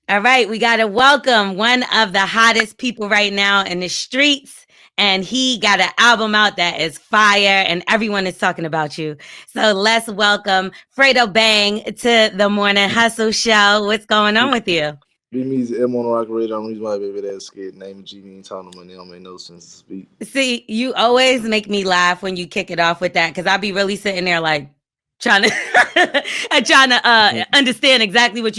All right, we got to welcome one of the hottest people right now in the streets. And he got an album out that is fire, and everyone is talking about you. So let's welcome Fredo Bang to the Morning Hustle Show. What's going on with you? Be me M on the rock radar. I'm reason why baby that's scared. Name of G ain't talking money. Don't make no sense to speak. See, you always make me laugh when you kick it off with that because I'll be really sitting there like trying to trying to understand exactly what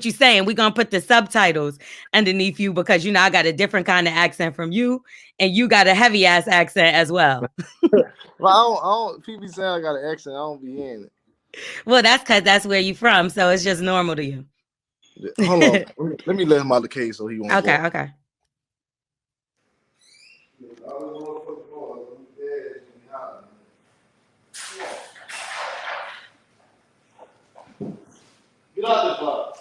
you saying. We're gonna put the subtitles underneath you because I got a different kind of accent from you, and you got a heavy ass accent as well. But I don't. People saying I got an accent. I don't be in Well, that's because that's where you from, so it's just normal to you. it. Hold on. Let me let him out the cage so he won't Okay, bark. okay. Get out this box.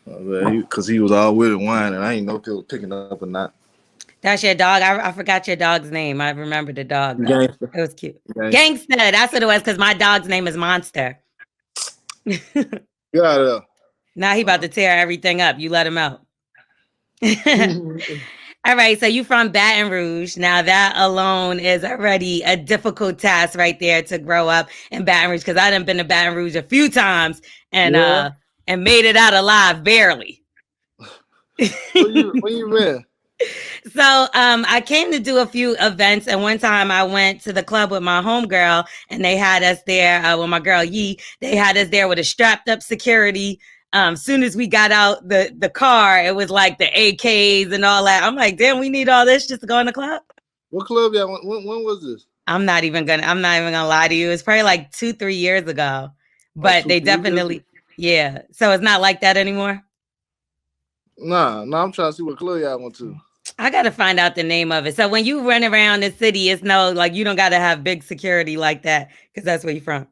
Because he was all with it whining. I ain't know if it was picking up or not. That's your dog. I forgot your dog's name. I remember the dog though. Gangster. It was cute. Gangster. Gangsta. That's what it was because my dog's name is Monster. Get out of Now he about there. to tear everything up. You let him out. All right, so you from Baton Rouge. Now that alone is already a difficult task right there to grow up in Baton Rouge because I done been to Baton Rouge a few times Yeah. and made it out alive barely. When you been? So I came to do a few events, and one time I went to the club with my homegirl, and they had us there with my girl Yee. They had us there with a strapped up security. Soon as we got out the car, it was like the AKs and all that. I'm like, damn, we need all this just to go in the club. What club y'all went? When was this? I'm not even gonna lie to you. It's probably like 2, 3 years ago, Oh, but two, they 3 years? definitely, yeah. So it's not like that anymore. Nah. I'm trying to see what club y'all went to. I gotta find out the name of it. So when you run around the city, it's no like you don't gotta have big security like that because that's where you're from.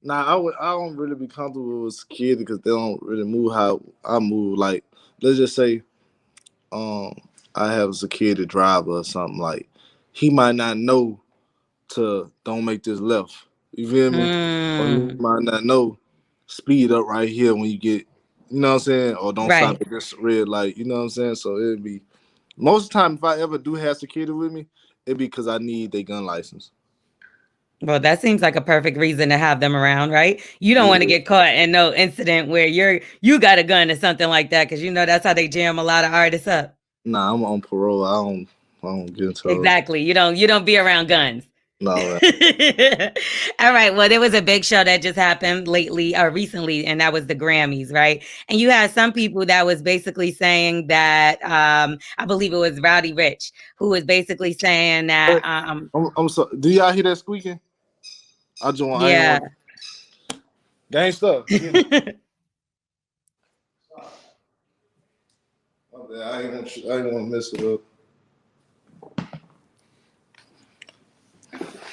Nah, I don't really be comfortable with security because they don't really move how I move. Like, let's just say, um, I have a security driver or something. Like, he might not know to don't make this left. You feel me? Or he Mm, might not know speed up right here when you get, you know what I'm saying? Or don't stop right. at this red light. You know what I'm saying? So it'd be most of the time if I ever do have security with me, it'd be because I need their gun license. Well, that seems like a perfect reason to have them around, right? You don't want to Yeah. get caught in no incident where you got a gun or something like that because that's how they jam a lot of artists up. Nah, I'm on parole. I don't get into those. Exactly. You don't be around guns. No, All right. Well, there was a big show that just happened lately or recently, and that was the Grammys, right? And you had some people that was basically saying that I believe it was Rowdy Rich who was basically saying that Hey, I'm so. Do y'all hear that squeaking? I ain't yeah. want gang stuff. Yeah. My bad. I ain't want to mess it up.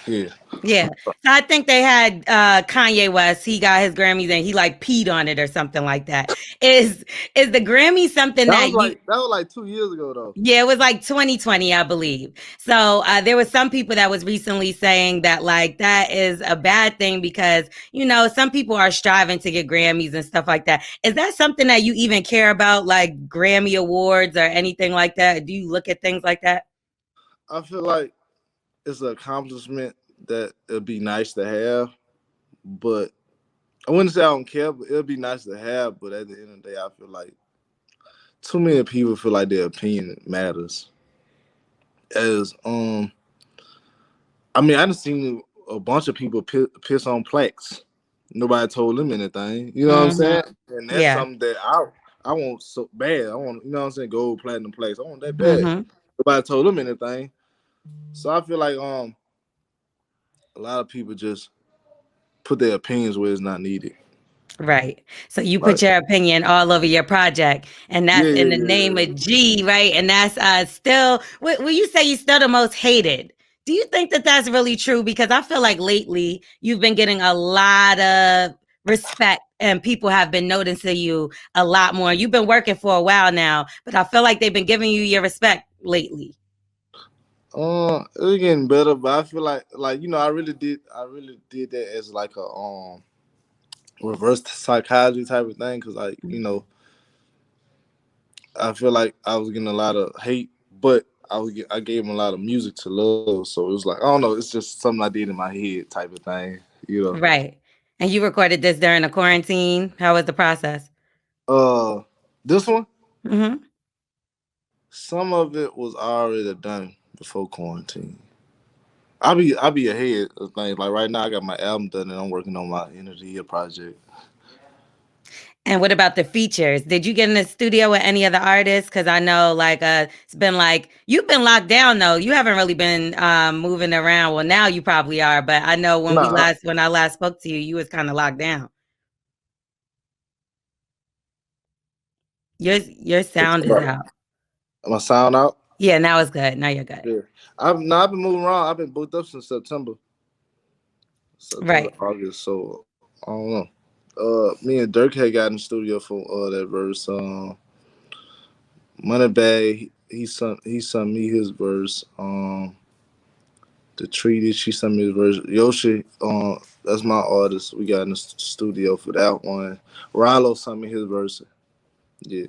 Yeah. Yeah. So I think they had Kanye West, he got his Grammys and he like peed on it or something like that. Is the Grammy something That was that like you that was like 2 years ago though. Yeah, it was like 2020, I believe. So there was some people that was recently saying that like that is a bad thing because some people are striving to get Grammys and stuff like that. Is that something that you even care about, like Grammy awards or anything like that? Do you look at things like that? I feel like it's an accomplishment that it'd be nice to have, but I wouldn't say I don't care, but it'd be nice to have. But at the end of the day, I feel like too many people feel like their opinion matters. As I mean, I done seen a bunch of people piss on plaques. Nobody told them anything. You know what I'm Hmm. saying? And that's Yeah. something that I want so bad. I want, you know what I'm saying, gold, platinum plaques. I want that bad. Hmm. Nobody told them anything. So I feel like a lot of people just put their opinions where it's not needed. Right. So you Like put your opinion all over your project, and yeah, that's yeah, in the yeah, name yeah. of G, right? And that's still, will you say you still the most hated? Do you think that that's really true? Because I feel like lately you've been getting a lot of respect and people have been noticing you a lot more. You've been working for a while now, but I feel like they've been giving you your respect lately. It's getting better, but I feel like I really did that as like reverse psychology type of thing. Cause like I feel like I was getting a lot of hate, but I gave him a lot of music to love. So it was like I don't know. It's just something I did in my head type of thing. Right. And you recorded this during the quarantine. How was the process? Uh, this one, Hmm. some of it was already done before quarantine. I be ahead of things. Like right now, I got my album done and I'm working on my end of the year project. And what about the features? Did you get in the studio with any other artists? Because I know, like, it's been like you've been locked down though. You haven't really been moving around. Well, now you probably are, but I know Nah, when I last spoke to you, you was kind of locked down. Your sound is out. my sound out. Yeah, now it's good. Now you're good. Yeah, I've been moving around. I've been booked up since September, Right. August. So I don't know. Me and Dirk had got in the studio for that verse. Moneybag, he sent me his verse. The Treaty, she sent me his verse. Yoshi, that's my artist. We got in the studio for that one. Rallo sent me his verse. Yeah.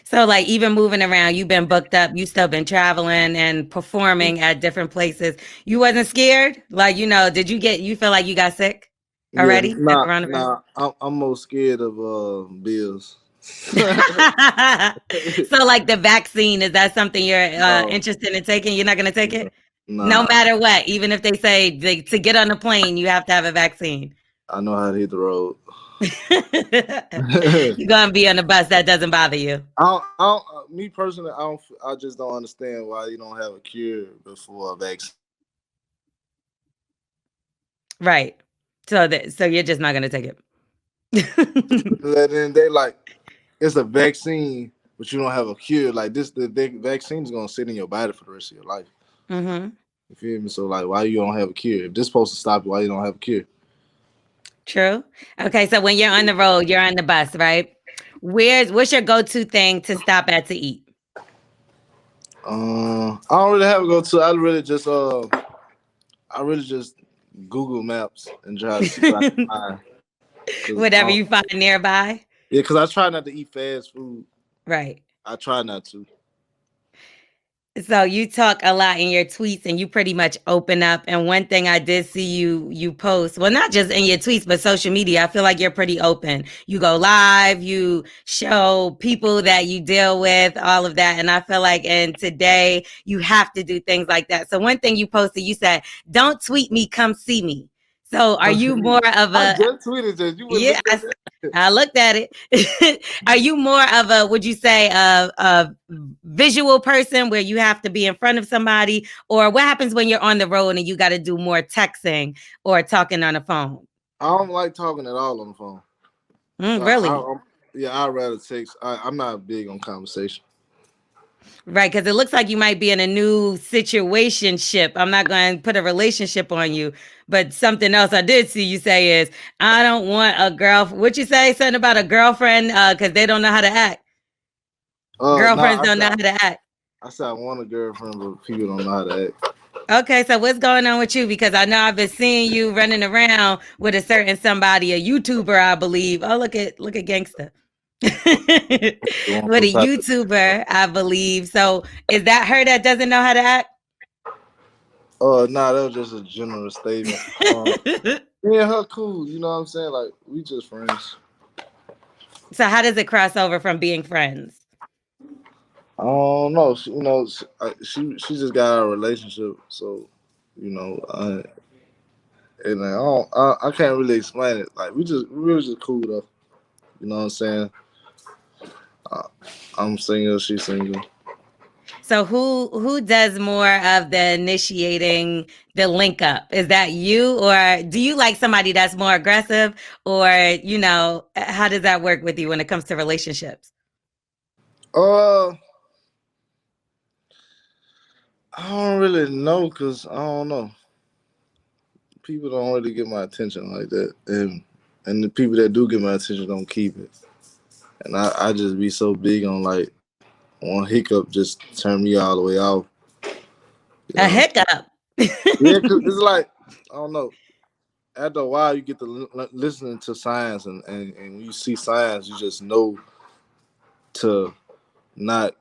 So, like, even moving around, you've been booked up. You still been traveling and performing at different places. You wasn't scared? Like, did you feel like you got sick Yeah, already? That nah, coronavirus? nah. I'm more scared of bills. So, like the vaccine, is that something you're No, interested in taking? You're not going to take it? No nah. matter what, even if they say to get on the plane, you have to have a vaccine. I know how to hit the road. You're going to be on the bus. That doesn't bother you. Me personally, I just don't understand why you don't have a cure before a vaccine. Right. So you're just not going to take it. Then they like it's a vaccine, but you don't have a cure. Like this, the vaccine is gonna sit in your body for the rest of your life. Hmm. You feel me? So like, why you don't have a cure? If this supposed to stop you, why you don't have a cure? True. Okay, so when you're on the road, you're on the bus, right? What's your go-to thing to stop at to eat? I don't really have to go to. I really just Google Maps and try to see what I can find. Cause Whatever you find nearby. yeah, cause I try not to eat fast food. Right. I try not to. So you talk a lot in your tweets and you pretty much open up. And one thing I did see you post, well, not just in your tweets, but social media, I feel like you're pretty open. You go live, you show people that you deal with, all of that. And I feel like in today you have to do things like that. So one thing you posted, you said, "Don't tweet me, come see me." So are you more of I a just tweeted this. You would yeah, look at that. I looked at it. Are you more of a, would you say, a visual person where you have to be in front of somebody? Or what happens when you're on the road and you got to do more texting or talking on the phone? I don't like talking at all on the phone. Really? Yeah, I'd rather text. I'm not big on conversation. Right. Because it looks like you might be in a new situationship. I'm not going to put a relationship on you. But something else I did see you say is, I don't want a girl. What you say? Something about a girlfriend because they don't know how to act. Nah, Girlfriends don't know how to act. I said I want a girlfriend, but people don't know how to act. Okay, so what's going on with you? Because I know I've been seeing you running around with a certain somebody, a YouTuber, I believe. Oh, look at gangster. With You want some a type YouTuber, I believe. So is that her that doesn't know how to act? nah, that was just a general statement. Me and her cool. You know what I'm saying? Like we just friends. So how does it cross over from being friends? I don't know. She just got a relationship, so you know, and I can't really explain it. Like we was just cool though. You know what I'm saying? Uh, I'm single, she's single. So who does more of the initiating, the link up? Is that you, or do you like somebody that's more aggressive, or how does that work with you when it comes to relationships? Uh, I don't really know because I don't know. People don't really get my attention like that, and the people that do get my attention don't keep it. And I just be so big on like one hiccup just turn me all the way off. You A know? hiccup. Yeah, cause it's like I don't know. after a while, you get to listening to signs, and when you see signs, you just know to not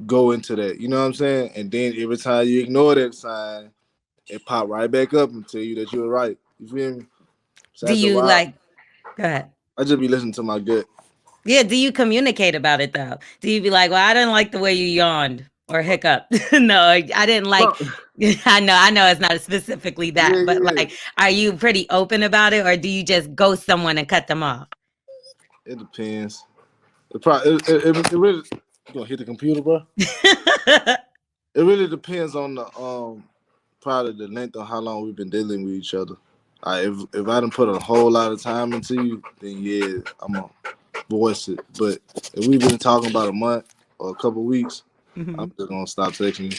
go into that. You know what I'm saying? And then every time you ignore that sign, it pop right back up and tell you that you're right. You feel me? So Do after a you while, like? Go ahead. I just be listening to my gut. Yeah. Do you communicate about it though? Do you be like, well, I didn't like the way you yawned or hiccup? No, I didn't like. No, I know it's not specifically yeah, that, but yeah. like, are you pretty open about it, or do you just ghost someone and cut them off? It depends. It probably it really. You gonna hit the computer, bro? It really depends on the probably the length of how long we've been dealing with each other. If I didn't put a whole lot of time into you, then yeah, I'm gonna voice it. But if we've been talking about a month or a couple weeks, I'm Mhm. just gonna stop texting you.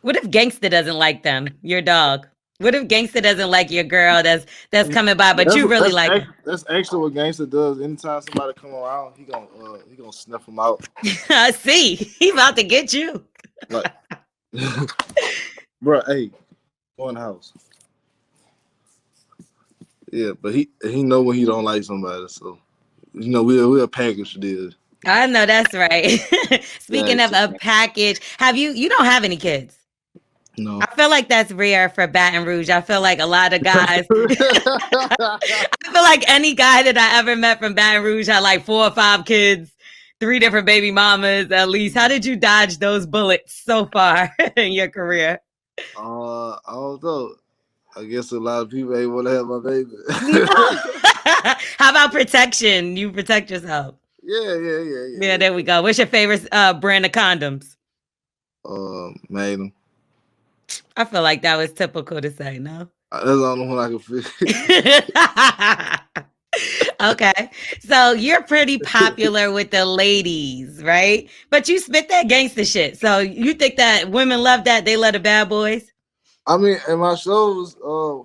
What if Gangsta doesn't like them? Your dog. What if Gangsta doesn't like your girl that's coming by, but you really like her? That's actually what Gangster does. Anytime somebody come around, he gonna sniff them out. See, he about to get you. Like, bro, hey, go in the house. Yeah, but he know when he don't like somebody, so you know we're a package deal. I know that's right. Yeah, Speaking of a package, you don't have any kids? no. I feel like that's rare for Baton Rouge. I feel like a lot of guys, I feel like any guy that I ever met from Baton Rouge had like 4 or 5 kids, 3 different baby mamas at least. How did you dodge those bullets so far in your career? I don't know. I guess a lot of people ain't want to have my baby. No. How about protection? You protect yourself. Yeah, Yeah. there we go. What's your favorite brand of condoms? Magnum. I feel like that was typical to say, no? That's the only one I can fit. Okay. So you're pretty popular with the ladies, right? But you spit that gangster shit. So you think that women love that? They love the bad boys? I mean, in my shows,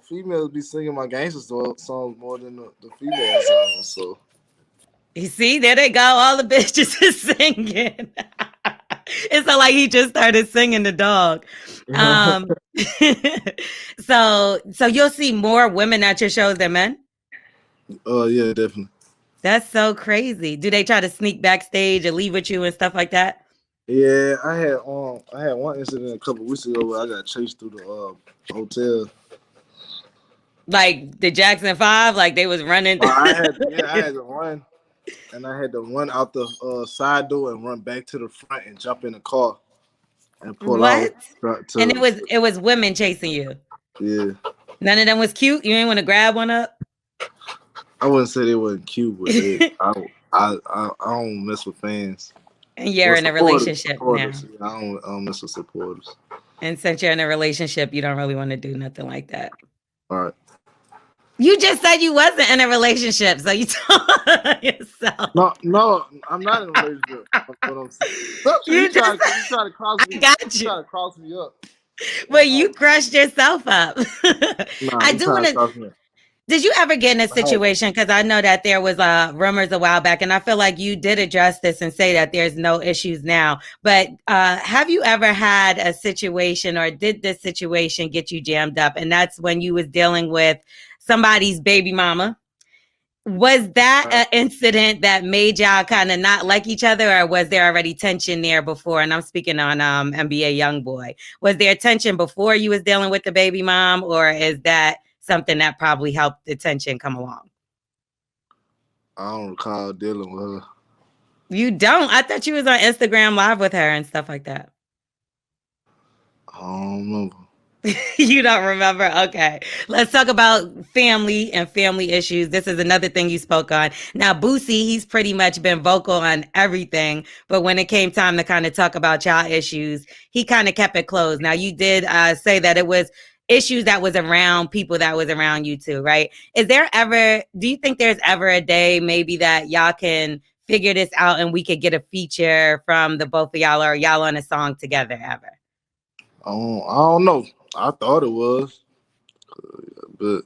females be singing my gangster songs more than the female songs. So You see, there they go. All the bitches is singing. It's not like he just started singing the dog. Um, so you'll see more women at your shows than men? yeah, definitely. That's so crazy. Do they try to sneak backstage and leave with you and stuff like that? Yeah, I had one incident a couple weeks ago where I got chased through the hotel. Like the Jackson 5, like they was running. I had to run, and I had to run out the side door and run back to the front and jump in the car and pull out What? And to it was women chasing you. yeah. None of them was cute. You ain't want to grab one up. I wouldn't say they wasn't cute, but I don't mess with fans. And you're Well, in a supporters, relationship now. supporters. I don't mess with supporters. And since you're in a relationship, you don't really want to do nothing like that. All right. You just said you wasn't in a relationship, so you told yourself. No, I'm not in a relationship. What I'm saying. You try to cross me. I got you. Try to cross me up. But you crushed yourself up. Nah, I you do trying want to to. cross me up. Did you ever get in a situation? Because I know that there was rumors a while back, and I feel like you did address this and say that there's no issues now. But have you ever had a situation, or did this situation get you jammed up? And that's when you was dealing with somebody's baby mama. Was that an incident that made y'all kind of not like each other, or was there already tension there before? And I'm speaking on NBA YoungBoy. Was there tension before you was dealing with the baby mom, or is that something that probably helped the tension come along? I don't recall dealing with her. You don't? I thought you was on Instagram Live with her and stuff like that. I don't remember. You don't remember? Okay. Let's talk about family and family issues. This is another thing you spoke on. Now, Boosie, he's pretty much been vocal on everything, but when it came time to kind of talk about child issues, he kind of kept it closed. Now, you did say that it was issues that was around people that was around you too, right? Do you think there's ever a day maybe that y'all can figure this out and we could get a feature from the both of y'all, or y'all on a song together ever? I don't know. I thought it was, but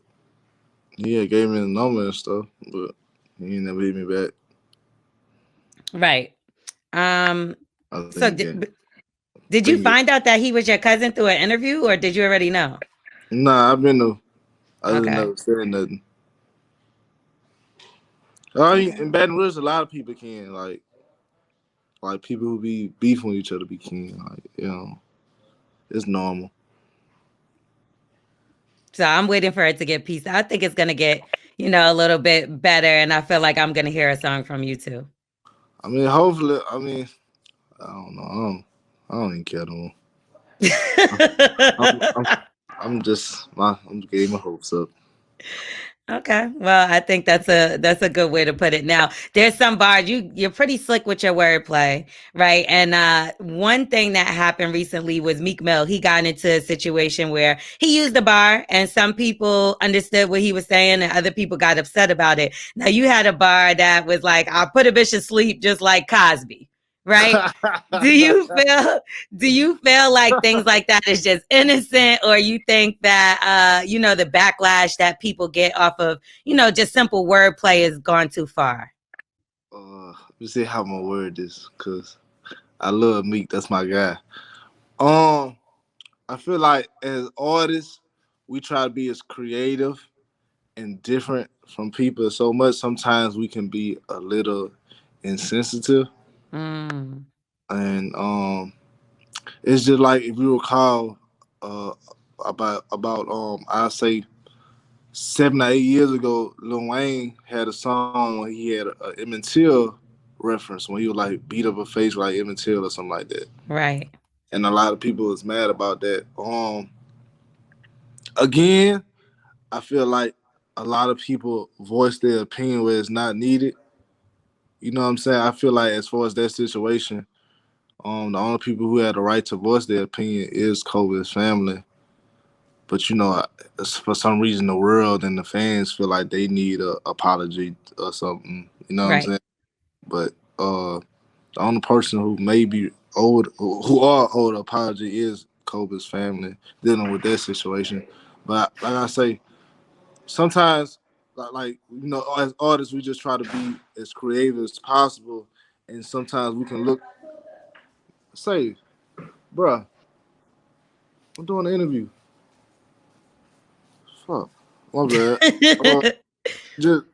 he gave me the number and stuff, but he ain't never hit me back. Right. So did you find out that he was your cousin through an interview, or did you already know? Nah, I've been to I just Okay. never said nothing. I mean, Okay. in Baton Rouge, a lot of people can like people who be beefing with each other be can like it's normal. So I'm waiting for it to get peace. I think it's gonna get, a little bit better, and I feel like I'm gonna hear a song from you too. I mean, hopefully, I mean, I don't know. I don't even care no more. I'm, I'm, I'm getting my hopes up. Okay. Well, I think that's a good way to put it. Now, there's some bars you're pretty slick with your wordplay, right? And one thing that happened recently was Meek Mill. He got into a situation where he used a bar, and some people understood what he was saying, and other people got upset about it. Now, you had a bar that was like, "I'll put a bitch to sleep," just like Cosby, right? Do Nah, you feel do you feel like things like that is just innocent, or you think that the backlash that people get off of, just simple wordplay has gone too far? let me see how I'm gonna word this, cause I love Meek. That's my guy. Um, I feel like as artists, we try to be as creative and different from people so much. Sometimes we can be a little insensitive, Mm, and it's just like if you recall, uh, about I say 7 or 8 years ago, Lil Wayne had a song where he had a Emmett Till reference when he would like beat up a face like Emmett Till or something like that, right. and a lot of people was mad about that. Again, I feel like a lot of people voice their opinion where it's not needed. You know what I'm saying? I feel like as far as that situation, the only people who had the right to voice their opinion is Kobe's family. But for some reason, the world and the fans feel like they need a apology or something. You know what I'm Right. saying? But the only person who may be owed, who are owed an apology, is Kobe's family dealing with that situation. But like I say, sometimes, as artists, we just try to be as creative as possible, and sometimes we can look, say, bruh, I'm doing an interview. Fuck, my bad. Uh, just,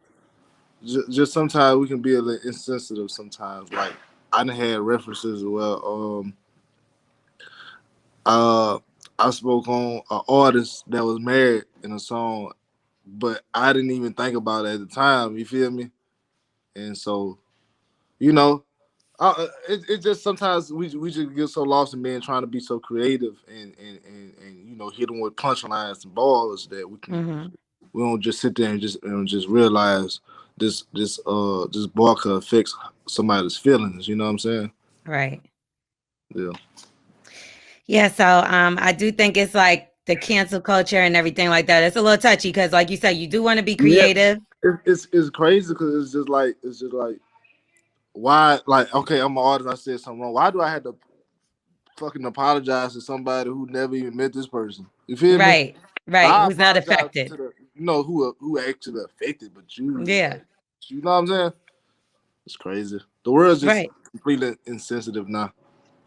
just sometimes we can be a little insensitive. Sometimes, like I done had references as well. Uh, I spoke on an artist that was married in a song, but I didn't even think about it at the time. You feel me? And so, you know, it just sometimes we just get so lost in being trying to be so creative and hit them with punchlines and balls that Hmm. we don't just sit there and just realize this ball could affect somebody's feelings. You know what I'm saying? Right. Yeah. Yeah, so I do think it's like the cancel culture and everything like that. It's a little touchy because, like you said, you do want to be Yeah. creative. It's crazy because it's just like why, like, okay, I'm an artist, I said something wrong. Why do I have to fucking apologize to somebody who never even met this person? You feel me? Right. Right. I Who's not apologize to affected. the who actually affected, but Yeah. you know what I'm saying? It's crazy. The world's just Right. completely insensitive now.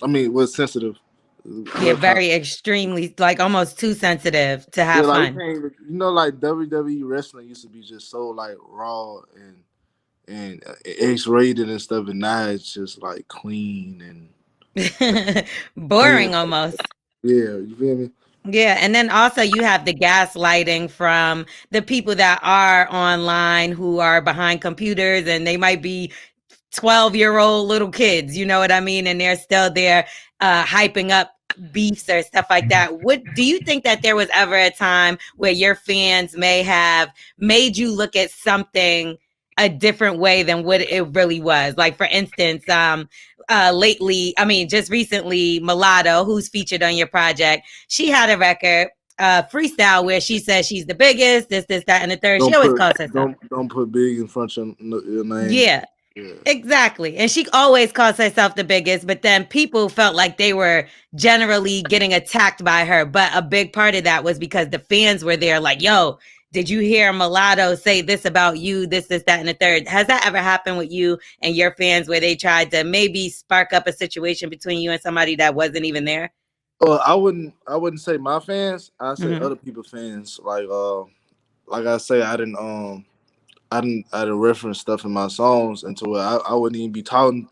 I mean, was sensitive. Yeah. What kind? Very extremely, like almost too sensitive to Yeah, have like you fun. can't even, like WWE wrestling used to be just so like raw and X-rated and stuff, and now it's just like clean and clean. Boring almost. Yeah, you feel me? Yeah, and then also you have the gaslighting from the people that are online who are behind computers, and they might be 12-year-old little kids, you know what I mean? And they're still there hyping up beefs or stuff like that. What do you think that there was ever a time where your fans may have made you look at something a different way than what it really was? Like for instance, lately, I mean, just recently, Mulatto, who's featured on your project, she had a record, freestyle, where she says she's the biggest, this, that, and the third. She Don't always put calls herself. don't put big in front of your name. Yeah. Yeah. Exactly. And she always calls herself the biggest, but then people felt like they were generally getting attacked by her. But a big part of that was because the fans were there, like, yo, did you hear Mulatto say this about you, this, that, and the third? Has that ever happened with you and your fans where they tried to maybe spark up a situation between you and somebody that wasn't even there? I wouldn't say my fans. I say Hmm. other people fans. Like like I say, I didn't reference stuff in my songs until I wouldn't even be talking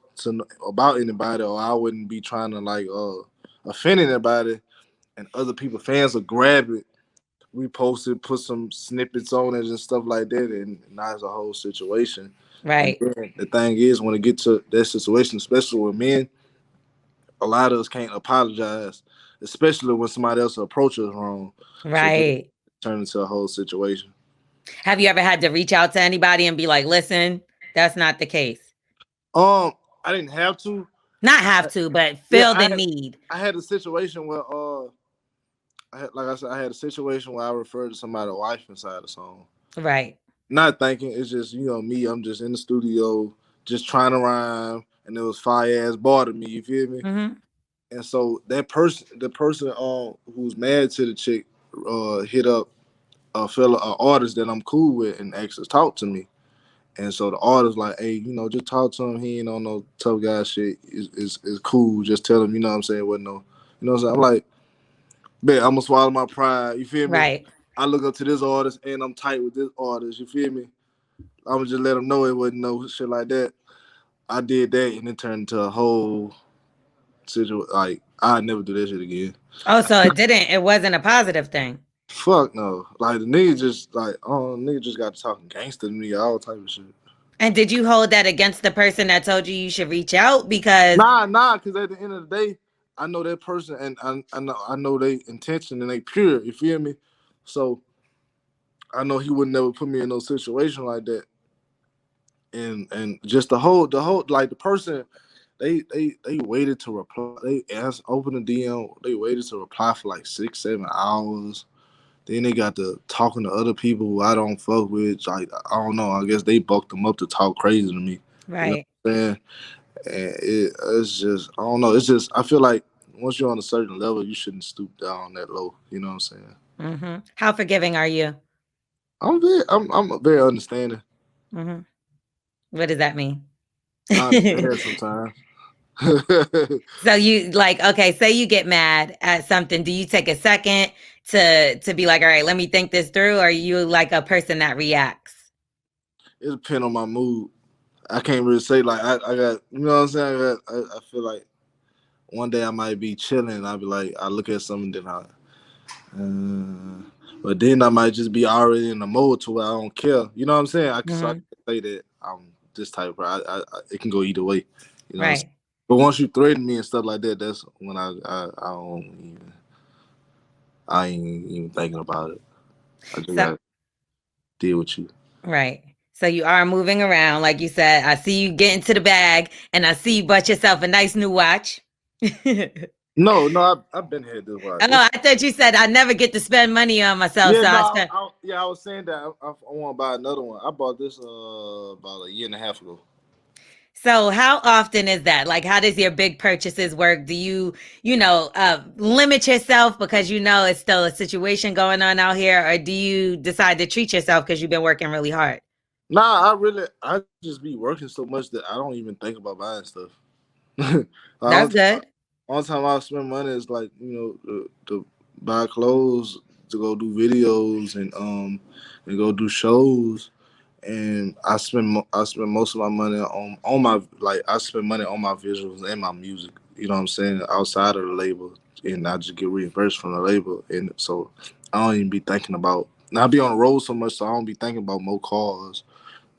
about anybody, or I wouldn't be trying to like offend anybody, and other people fans will grab it, repost it, put some snippets on it and stuff like that, and now it's a whole situation. And Right. then the thing is, when it gets to that situation, especially with men, a lot of us can't apologize, especially when somebody else approaches wrong. So then it Right. turns into a whole situation. Have you ever had to reach out to anybody and be like, listen, that's not the case? Um, I didn't have to. Not have to, but Yeah, feel the need. I had a situation where like I said, I had a situation where I referred to somebody's wife inside the song. Right. Not thinking, it's just me. I'm just in the studio, just trying to rhyme, and it was fire ass bar to me. You feel me? Mm-hmm. And so the person who's married to the chick, hit up a fellow artist that I'm cool with and asked to talk to me. And so the artist like, hey, just talk to him. He ain't on no tough guy shit. Is cool. Just tell him, what I'm saying, what no. What I'm saying? I'm like, man, I'm gonna swallow my pride. You feel me? Right. I look up to this artist and I'm tight with this artist. You feel me? I'm gonna just let him know it wasn't no shit like that. I did that and it turned into a whole situation. Like, I'd never do that shit again. Oh, so it wasn't a positive thing. Fuck no. Like, the nigga just, like, oh, nigga just got to talking gangster to me, all type of shit. And did you hold that against the person that told you should reach out? Because Nah, because at the end of the day, I know that person and I know their intention and they pure. You feel me? So I know he would never put me in no situation like that. And just the whole like the person, they waited to reply. They asked, open the DM. They waited to reply for like 6-7 hours. Then they got to talking to other people who I don't fuck with. Like, I don't know. I guess they bucked them up to talk crazy to me. You know right. what I'm saying? And it's just, I don't know. It's just, I feel like once you're on a certain level, you shouldn't stoop down that low. You know what I'm saying? Mm-hmm. How forgiving are you? I'm very understanding. Mm-hmm. What does that mean? I understand sometimes. So you like, okay, say you get mad at something. Do you take a second to be like, all right, let me think this through? Or are you like a person that reacts? It depends on my mood. I can't really say like I got, you know what I'm saying. I feel like one day I might be chilling and I'll be like, I look at something, then but then I might just be already in the mode to where I don't care. You know what I'm saying? So I Mm-hmm. can say that I'm this type of. It can go either way. You know what I'm saying? Right. But once you threaten me and stuff like that, that's when I don't even, I ain't even thinking about it. I just So gotta deal with you. right. So you are moving around, like you said. I see you get into the bag, and I see you bought yourself a nice new watch. No, I've been had this watch. Oh, I thought you said I never get to spend money on myself, Yeah, so I no, spent. I was saying that I want to buy another one. I bought this about a year and a half ago. So how often is that? Like, how does your big purchases work? Do you limit yourself because you know it's still a situation going on out here, or do you decide to treat yourself because you've been working really hard? Nah, I just be working so much that I don't even think about buying stuff. That's All good. only time I spend money is like to buy clothes, to go do videos and go do shows, and I spend most of my money on my, like, I spend money on my visuals and my music. You know what I'm saying? Outside of the label, and I just get reimbursed from the label, and so I don't even be thinking about. Now I be on the road so much, so I don't be thinking about more cars.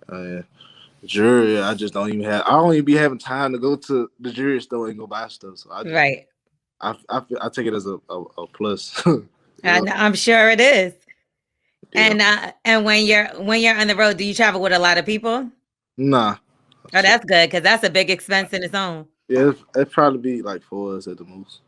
Uh, Jewelry, I just don't even have. I don't even be having time to go to the jewelry store and go buy stuff. So I just, Right. I take it as a plus. You know? I'm sure it is. Yeah. And when you're on the road, do you travel with a lot of people? Nah. Oh, So, that's good because that's a big expense in its own. yeah, it probably be like 4 us at the most.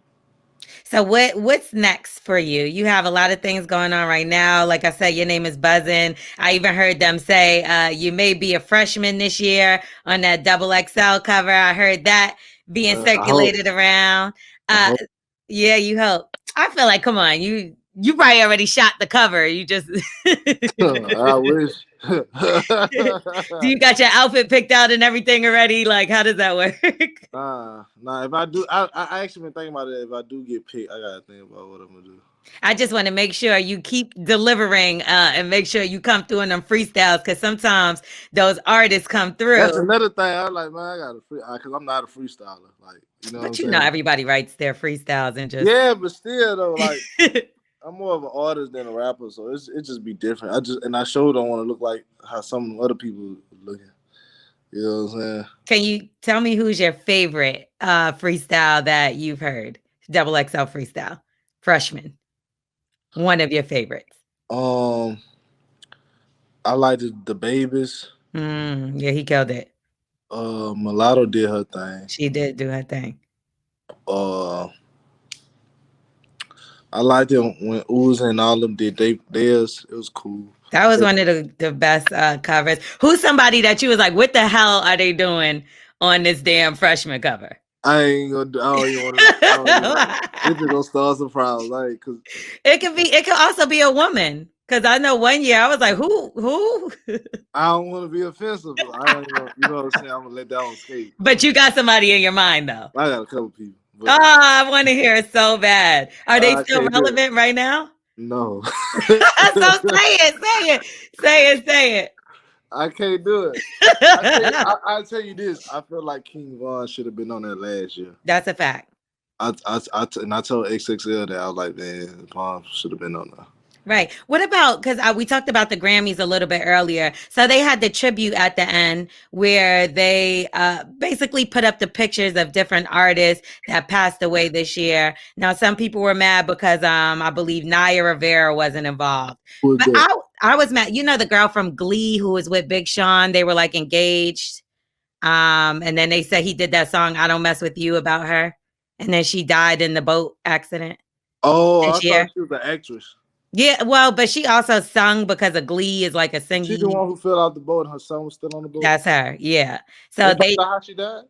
So what's next for you? You have a lot of things going on right now. Like I said, your name is buzzing. I even heard them say you may be a freshman this year on that double XL cover. I heard that being I hope. circulated around. I Uh, hope. yeah, you hope. I feel like, come on, you probably already shot the cover. You just I wish. do you got your outfit picked out and everything already? Like, how does that work? Nah. If I do, I actually been thinking about it. If I do get picked, I gotta think about what I'm gonna do. I just want to make sure you keep delivering and make sure you come through in them freestyles because sometimes those artists come That's through. another thing. I'm like, man, I got to free because I'm not a freestyler. Like, you know what I'm But you know, saying? everybody writes their freestyles and just. Yeah, but still though, like I'm more of an artist than a rapper, so it just be different. I sure don't want to look like how some other people looking. You know what I'm saying? Can you tell me who's your favorite freestyle that you've heard? Double XL freestyle, freshman. One of your favorites. Um, I like the babies. Yeah, he killed it. Mulatto did her thing. She did do her thing. Uh, I liked them when Rouge and all them did theirs. It was cool. That was one of the best covers. Who's somebody that you was like, what the hell are they doing on this damn freshman cover? I ain't gonna. I don't even want to. It's just gonna start some problems, like, cause it could also be a woman. Cause I know one year I was like, who? I don't want to be offensive. But I ain't gonna, you know what I'm saying? I'm gonna let that one escape. But you got somebody in your mind though. I got a couple people. Oh, I want to hear it so bad. Are they still relevant right now? No. So say it. I can't do it. I'll tell you this. I feel like King Von should have been on that last year. That's a fact. And I told XXL that I was like, man, Von should have been on there. Right. What about, because we talked about the Grammys a little bit earlier. So they had the tribute at the end where they basically put up the pictures of different artists that passed away this year. Now, some people were mad because I believe Naya Rivera wasn't involved. But I was mad. You know, the girl from Glee who was with Big Sean, they were like engaged. And then they said he did that song, I Don't Mess With You, about her. And then she died in the boat accident. Oh, I thought she was an actress. Yeah, well, but she also sung because of Glee is like a singing. She's the one who fell out the boat and her son was still on the boat? That's her, yeah. So they found out how she died?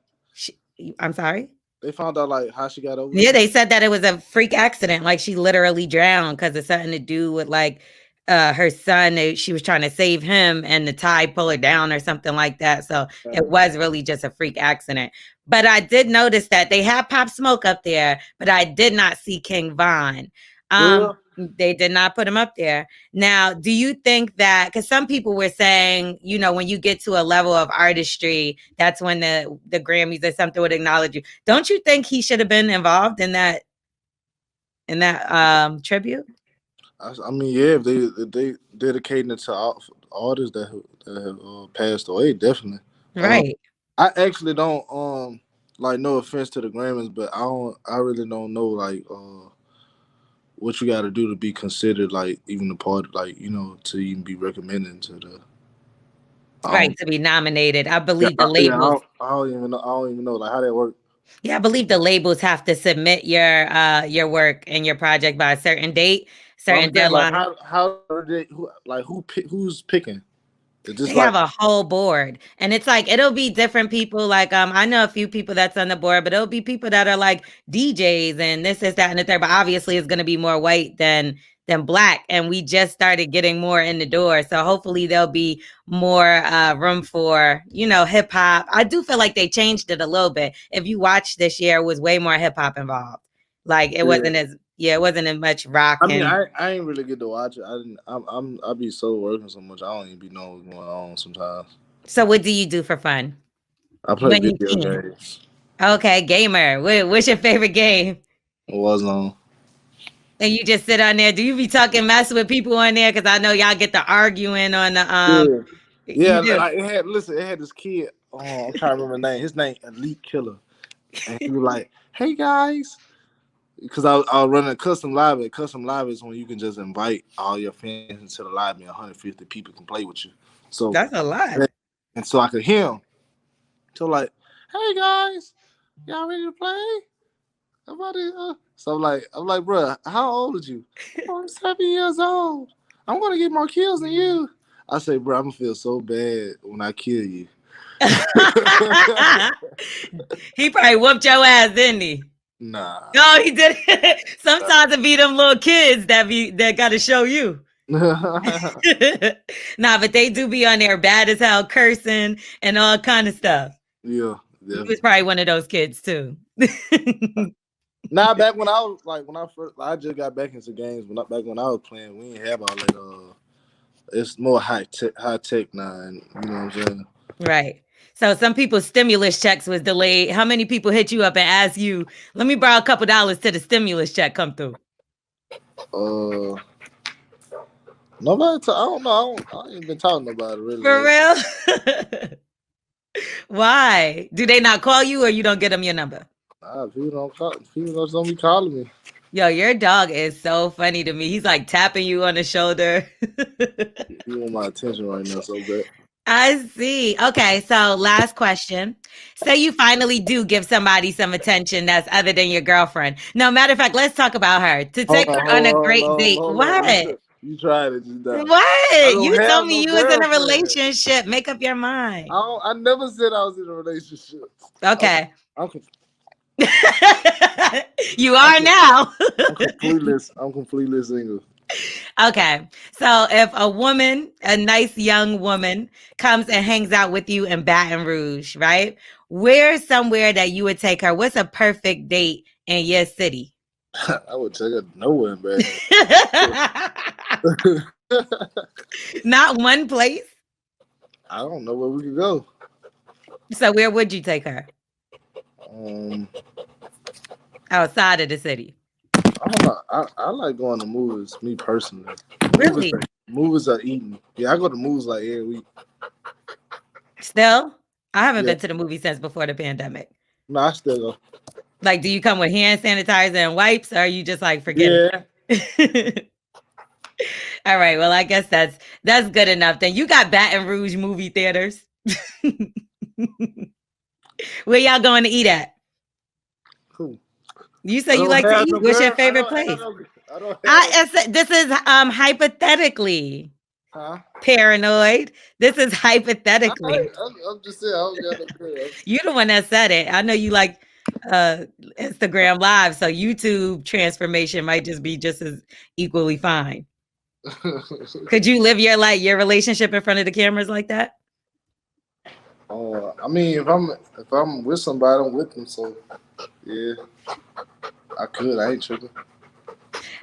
I'm sorry? They found out like how she got over it? Yeah, they said that it was a freak accident. Like she literally drowned because of something to do with like her son. She was trying to save him and the tide pulled her down or something like that. So it was really just a freak accident. But I did notice that they had Pop Smoke up there, but I did not see King Von. They did not put him up there. Now, do you think that, because some people were saying, you know, when you get to a level of artistry, that's when the Grammys or something would acknowledge you. Don't you think he should have been involved in that tribute? I mean, yeah, if they dedicating it to artists that have passed away, definitely. Right. I actually don't like, no offense to the Grammys, but I really don't know like what you got to do to be considered like even a part, like, you know, to even be recommended to the right, to be nominated. I believe the labels. I don't even know like how that works. Yeah, I believe the labels have to submit your work and your project by a certain date, certain deadline. Like, how are they, who's picking? They have a whole board, and it's like it'll be different people. Like I know a few people that's on the board, but it'll be people that are like DJs and this, that, and the third. But obviously, it's going to be more white than black, and we just started getting more in the door. So hopefully, there'll be more room for, you know, hip hop. I do feel like they changed it a little bit. If you watch this year, it was way more hip hop involved. Like it wasn't as it wasn't as much rock. I mean, I ain't really get to watch it. I be so working so much. I don't even be knowing what's going on sometimes. So what do you do for fun? I play video games. Okay, gamer. What's your favorite game? Warzone. And you just sit on there. Do you be talking mess with people on there? Because I know y'all get the arguing on the Yeah, it had this kid. Oh, I'm trying to remember the name. His name Elite Killer. And he was like, "Hey guys." Because I was running a custom lobby. Custom lobby is when you can just invite all your fans into the lobby and 150 people can play with you. So that's a lot. And so I could hear him. So like, "Hey guys, y'all ready to play?" So I'm like, bro, how old are you? Oh, I'm 7 years old. I'm gonna get more kills than you. I say, bro, I'm gonna feel so bad when I kill you. He probably whooped your ass, didn't he? Nah. No, he didn't. Sometimes it be them little kids that got to show you. Nah, but they do be on there bad as hell, cursing and all kind of stuff. Yeah. He was probably one of those kids too. Nah, back when I was like when I first, I just got back into games. Back when I was playing, we didn't have all that. It's more high tech now, and you know what I'm saying. Right. So some people's stimulus checks was delayed. How many people hit you up and asked you, "Let me borrow a couple dollars till the stimulus check come through"? Uh, Nobody. I don't know. I ain't been talking about it really. For Like, real? Why? Do they not call you or you don't get them your number? nah, people don't call. People don't be calling me. Yo, your dog is so funny to me. He's like tapping you on the shoulder. You want my attention right now so bad. I see. Okay, so last question. Say you finally do give somebody some attention that's other than your girlfriend. No, matter of fact, let's talk about her. To take her on a great date. What? You tried it just now. I What? don't You told have me no you was in a girlfriend. relationship. Make up your mind. I never said I was in a relationship. Okay. I'm You are now. I'm completely single. Okay. So if a woman, a nice young woman, comes and hangs out with you in Baton Rouge, right? Where's somewhere that you would take her? What's a perfect date in your city? I would take her nowhere, man. Not one place. I don't know where we could go. So where would you take her? Outside of the city. I don't know. I like going to movies, me personally. Really? Movies are eating. Yeah, I go to movies like every week. Still? I haven't Yeah. been to the movie since before the pandemic. No, I still go. Like, do you come with hand sanitizer and wipes, or are you just like forget it? All right. Well, I guess that's good enough. Then you got Baton Rouge movie theaters. Where y'all going to eat at? Cool. You say you like to eat. What's your favorite place? I said this is hypothetically. Huh? Paranoid. This is hypothetically. I'm just saying. I don't got no girl. You the one that said it. I know you like Instagram Live, so YouTube transformation might just be just as equally fine. Could you live your relationship in front of the cameras like that? I mean, if I'm with somebody, I'm with them. So yeah, I could. I ain't tripping.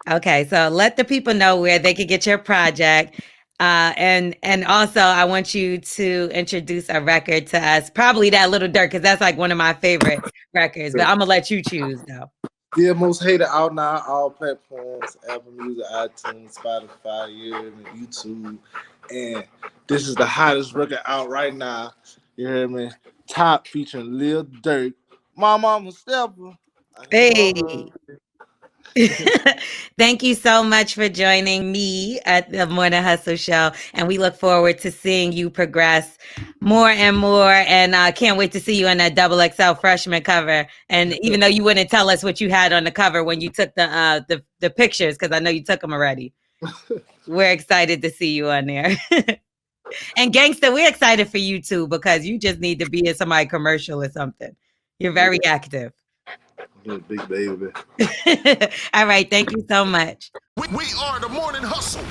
Okay, so let the people know where they could get your project. And also I want you to introduce a record to us, probably that Lil Durk, because that's like one of my favorite records, but I'm gonna let you choose though. Yeah, most hated out now, all platforms, Apple Music, iTunes, Spotify, YouTube. And this is the hottest record out right now. You hear me? Top featuring Lil Durk. My mama Stepper. Hey. Thank you so much for joining me at the Morning Hustle Show. And we look forward to seeing you progress more and more. And I can't wait to see you on that XXL freshman cover. And even though you wouldn't tell us what you had on the cover when you took the pictures, because I know you took them already. We're excited to see you on there. And Gangsta, we're excited for you too, because you just need to be in somebody commercial or something. You're very active. Big baby. All right. Thank you so much. We are the Morning Hustle.